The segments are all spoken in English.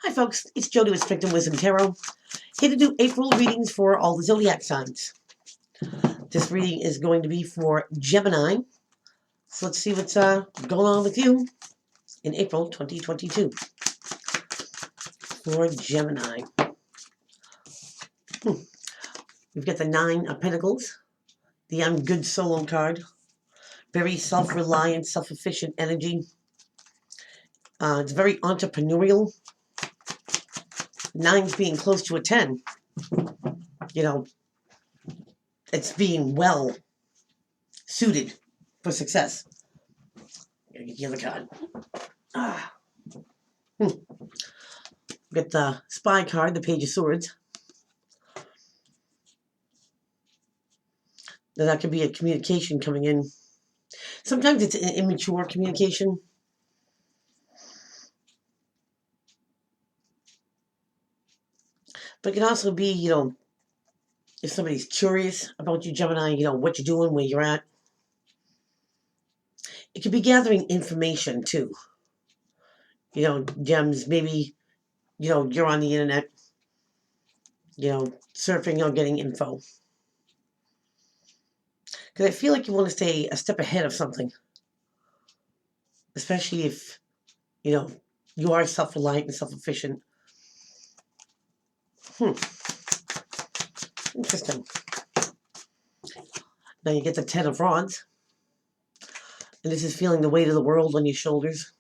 Hi folks, it's Jody with Strength and Wisdom Tarot, here to do April readings for all the zodiac signs. This reading is going to be for Gemini, so let's see what's going on with you in April 2022 for Gemini. We've got the Nine of Pentacles, the I'm Good Solo card, very self-reliant, self-efficient energy. It's very entrepreneurial. Nine's being close to a 10. You know, it's being well suited for success. Gotta get the other card. Get the Spy card, the Page of Swords. Now that could be a communication coming in. Sometimes it's an immature communication. But it can also be, if somebody's curious about you, Gemini, what you're doing, where you're at. It could be gathering information too. Gems, maybe, you're on the internet, surfing or getting info. Because I feel like you want to stay a step ahead of something. Especially if, you are self-reliant and self-efficient. Interesting. Now you get the Ten of Rods. And this is feeling the weight of the world on your shoulders.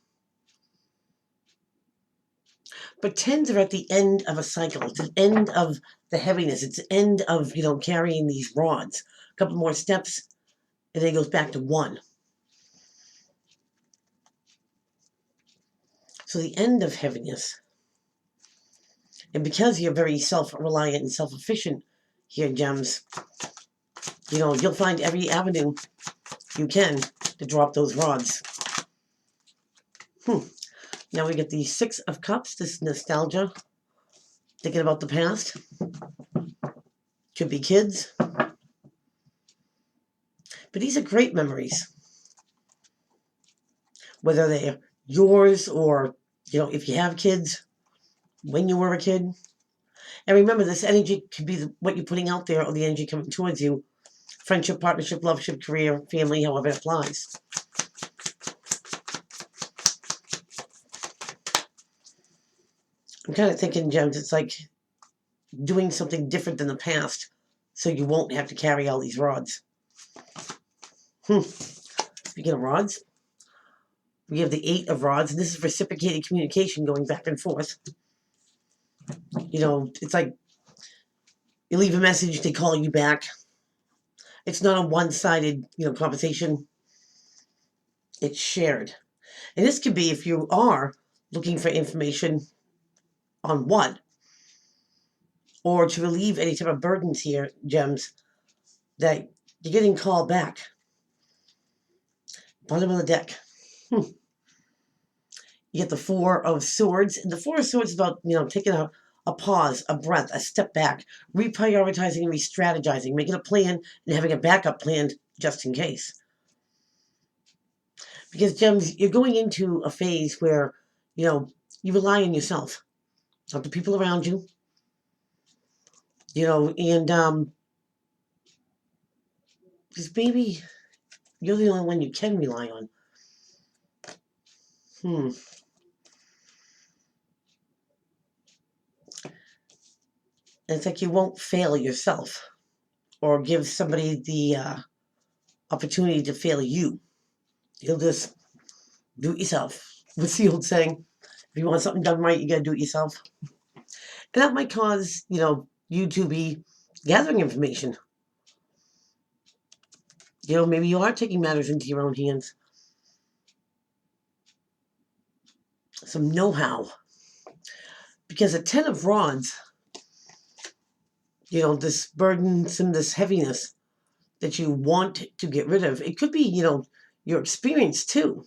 But tens are at the end of a cycle. It's the end of the heaviness. It's the end of, carrying these rods. A couple more steps, and then it goes back to one. So the end of heaviness. And because you're very self-reliant and self-efficient here, Gems, you'll find every avenue you can to drop those rods. Now we get the Six of Cups. This is nostalgia. Thinking about the past. Could be kids. But these are great memories. Whether they're yours or, if you have kids, when you were a kid. And remember, this energy could be what you're putting out there or the energy coming towards you. Friendship, partnership, loveship, career, family, however it applies. I'm kind of thinking, Gems, it's like doing something different than the past so you won't have to carry all these rods. Speaking of rods, we have the Eight of Rods, and this is reciprocated communication going back and forth. It's like you leave a message, they call you back. It's not a one-sided, conversation. It's shared. And this could be if you are looking for information on what, or to relieve any type of burdens here, Gems, that you're getting called back. Bottom of the deck. You get the Four of Swords. And the Four of Swords is about, taking a pause, a breath, a step back, reprioritizing and re-strategizing, making a plan and having a backup plan just in case. Because, Gems, you're going into a phase where, you rely on yourself, not the people around you, and because maybe you're the only one you can rely on. And it's like you won't fail yourself or give somebody the opportunity to fail you. You'll just do it yourself. What's the old saying? If you want something done right, you gotta do it yourself. And that might cause, you to be gathering information. Maybe you are taking matters into your own hands. Some know-how. Because a Ten of Rods, this burdensome, this heaviness that you want to get rid of, it could be, your experience too.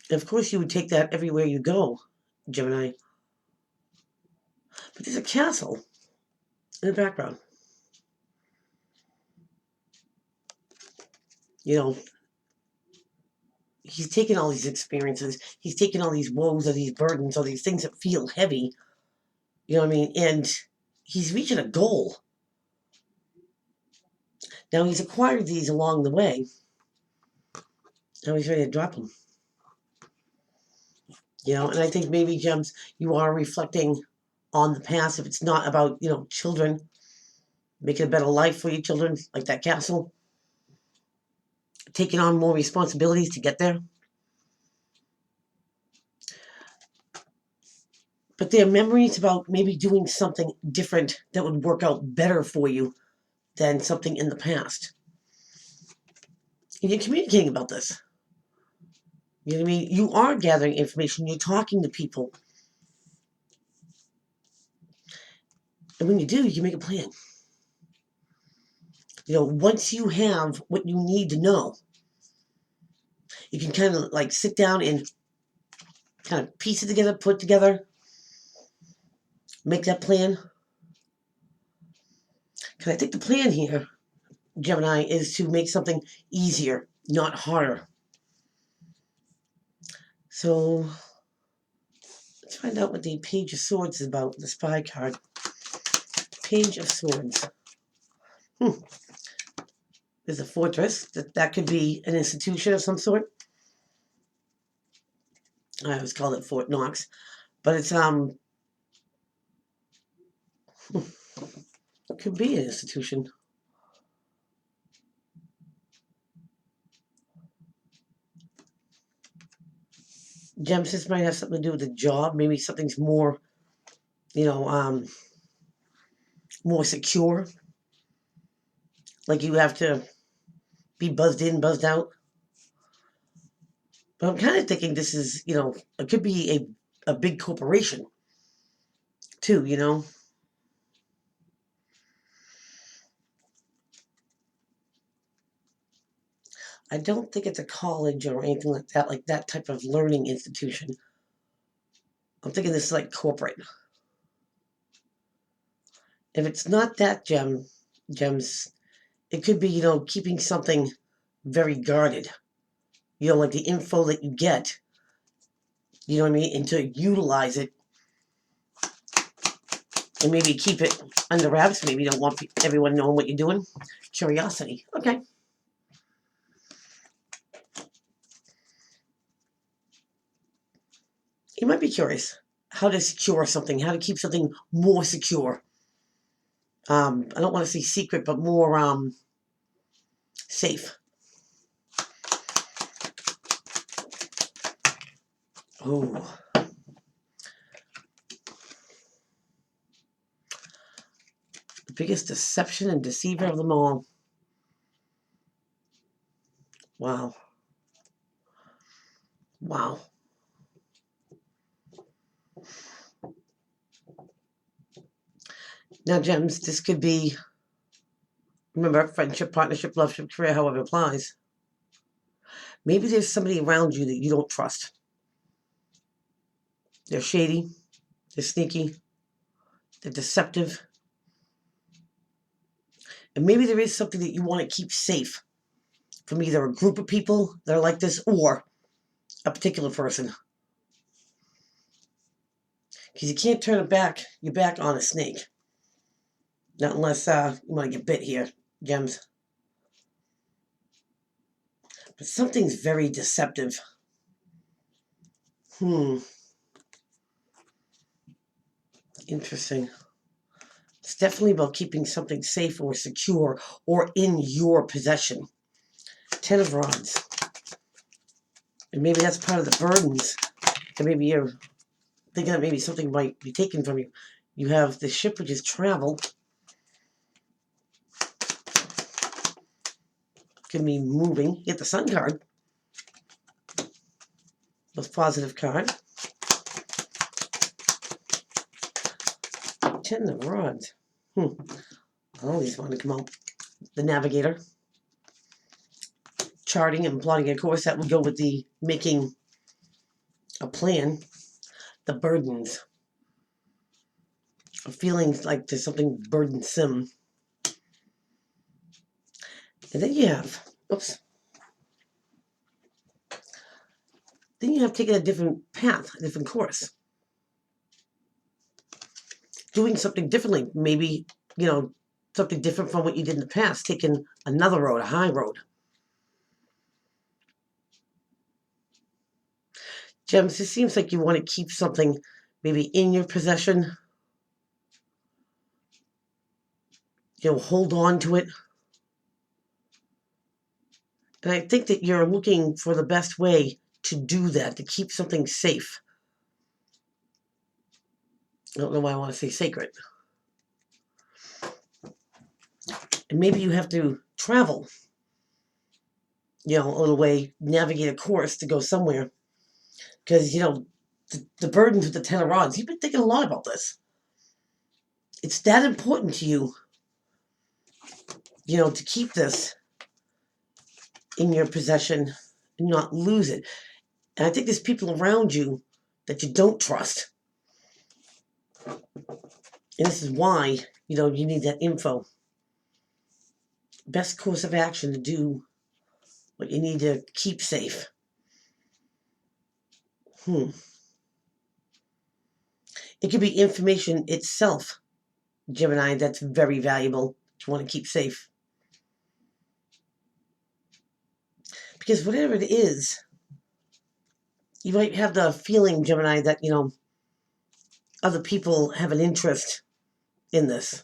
And of course, you would take that everywhere you go, Gemini. But there's a castle in the background. he's taken all these experiences, he's taken all these woes or these burdens or these things that feel heavy, you know what I mean? And he's reaching a goal. Now he's acquired these along the way. Now he's ready to drop them. You know, and I think maybe, Gems, you are reflecting on the past. If it's not about, you know, children, making a better life for your children, like that castle, taking on more responsibilities to get there. But there are memories about maybe doing something different that would work out better for you than something in the past. And you're communicating about this. You know what I mean? You are gathering information. You're talking to people. And when you do, you make a plan. You know, once you have what you need to know, you can kind of like sit down and kind of piece it together, put it together, make that plan. Because I think the plan here, Gemini, is to make something easier, not harder. So let's find out what the Page of Swords is about, the Spy card. Page of Swords. There's a fortress. That could be an institution of some sort. I always call it Fort Knox. But it's it could be an institution. Gems, this might have something to do with the job. Maybe something's more, you know, more secure. Like you have to be buzzed in, buzzed out. But I'm kind of thinking this is, you know, it could be a big corporation too, you know. I don't think it's a college or anything like that type of learning institution. I'm thinking this is like corporate. If it's not that, Gems, it could be, you know, keeping something very guarded. You know, like the info that you get, you know what I mean? And to utilize it and maybe keep it under wraps. Maybe you don't want everyone knowing what you're doing. Curiosity. Okay. You might be curious how to secure something, how to keep something more secure. I don't want to say secret, but more safe. Oh. The biggest deception and deceiver of them all. Wow. Wow. Now, Gems, this could be, remember, friendship, partnership, loveship, career, however it applies. Maybe there's somebody around you that you don't trust. They're shady. They're sneaky. They're deceptive. And maybe there is something that you want to keep safe from either a group of people that are like this or a particular person. Because you can't turn your back on a snake. Not unless you want to get bit here, Gems. But something's very deceptive. Interesting. It's definitely about keeping something safe or secure or in your possession. 10 of Rods. And maybe that's part of the burdens. And maybe you're thinking that maybe something might be taken from you. You have the ship, which is travel. Can be moving. You get the Sun card. Most positive card. 10 of Rods. All these want to come out. The Navigator. Charting and plotting a course. That would go with the making a plan. The burdens. Feeling like there's something burdensome. And then you have, oops, then you have taken a different path, a different course. Doing something differently, maybe, something different from what you did in the past, taking another road, a high road. Gems, it seems like you want to keep something maybe in your possession. Hold on to it. And I think that you're looking for the best way to do that, to keep something safe. I don't know why I want to say sacred. And maybe you have to travel, a little way, navigate a course to go somewhere. Because, the burdens with the 10 of rods, you've been thinking a lot about this. It's that important to you, to keep this in your possession and not lose it. And I think there's people around you that you don't trust. And this is why, you need that info. Best course of action to do what you need to keep safe. It could be information itself, Gemini, that's very valuable that you want to keep safe. Because whatever it is, you might have the feeling, Gemini, that, other people have an interest in this.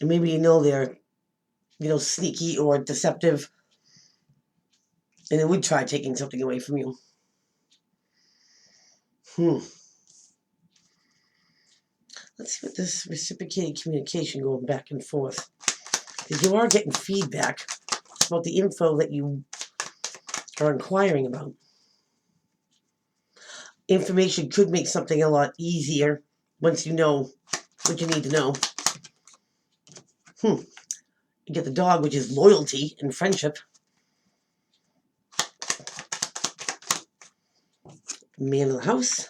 And maybe they're, sneaky or deceptive, and they would try taking something away from you. Let's see what this reciprocated communication going back and forth. Because you are getting feedback about the info that you are inquiring about. Information could make something a lot easier once you know what you need to know. You get the dog, which is loyalty and friendship. Man of the house.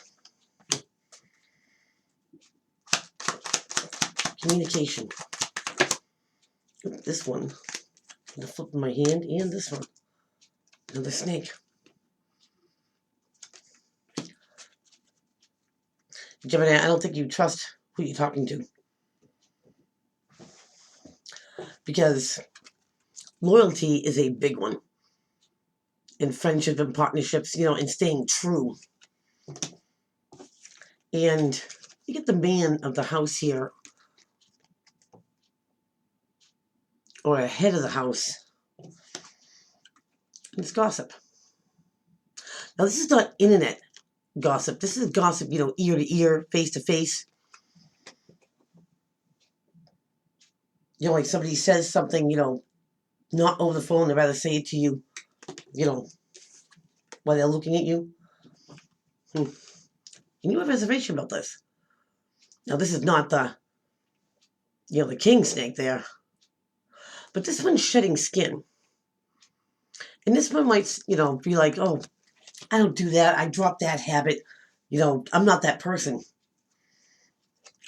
Communication. This one. I'm going to flip in my hand, and this one. Another snake. Gemini, I don't think you trust who you're talking to. Because loyalty is a big one. In friendship and partnerships, and staying true. And you get the man of the house here, or a head of the house. And it's gossip. Now, this is not internet gossip. This is gossip, ear to ear, face to face. Like somebody says something, not over the phone, they'd rather say it to you, while they're looking at you. And you have reservation about this. Now, this is not the, the king snake there. But this one's shedding skin. And this one might, be like, oh, I don't do that. I dropped that habit. I'm not that person.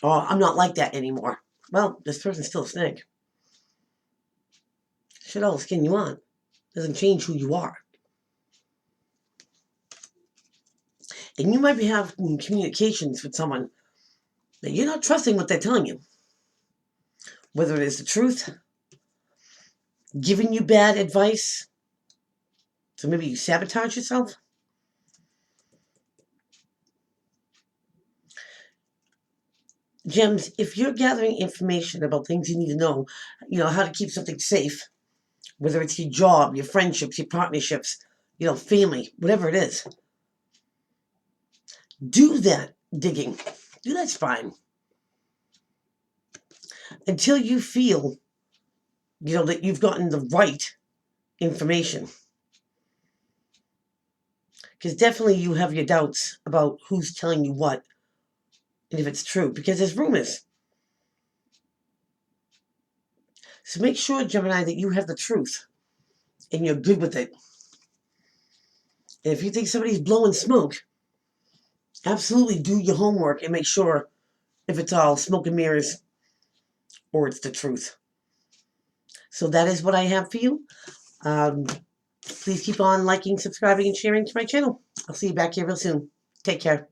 Or I'm not like that anymore. Well, this person's still a snake. Shed all the skin you want. Doesn't change who you are. And you might be having communications with someone that you're not trusting what they're telling you. Whether it is the truth, giving you bad advice, so maybe you sabotage yourself. Gems, if you're gathering information about things you need to know, how to keep something safe, whether it's your job, your friendships, your partnerships, family, whatever it is, do that digging. Do that spying. Until you feel, that you've gotten the right information. Because definitely you have your doubts about who's telling you what and if it's true, because there's rumors. So make sure, Gemini, that you have the truth and you're good with it. And if you think somebody's blowing smoke, absolutely do your homework and make sure if it's all smoke and mirrors or it's the truth. So that is what I have for you. Please keep on liking, subscribing, and sharing to my channel. I'll see you back here real soon. Take care.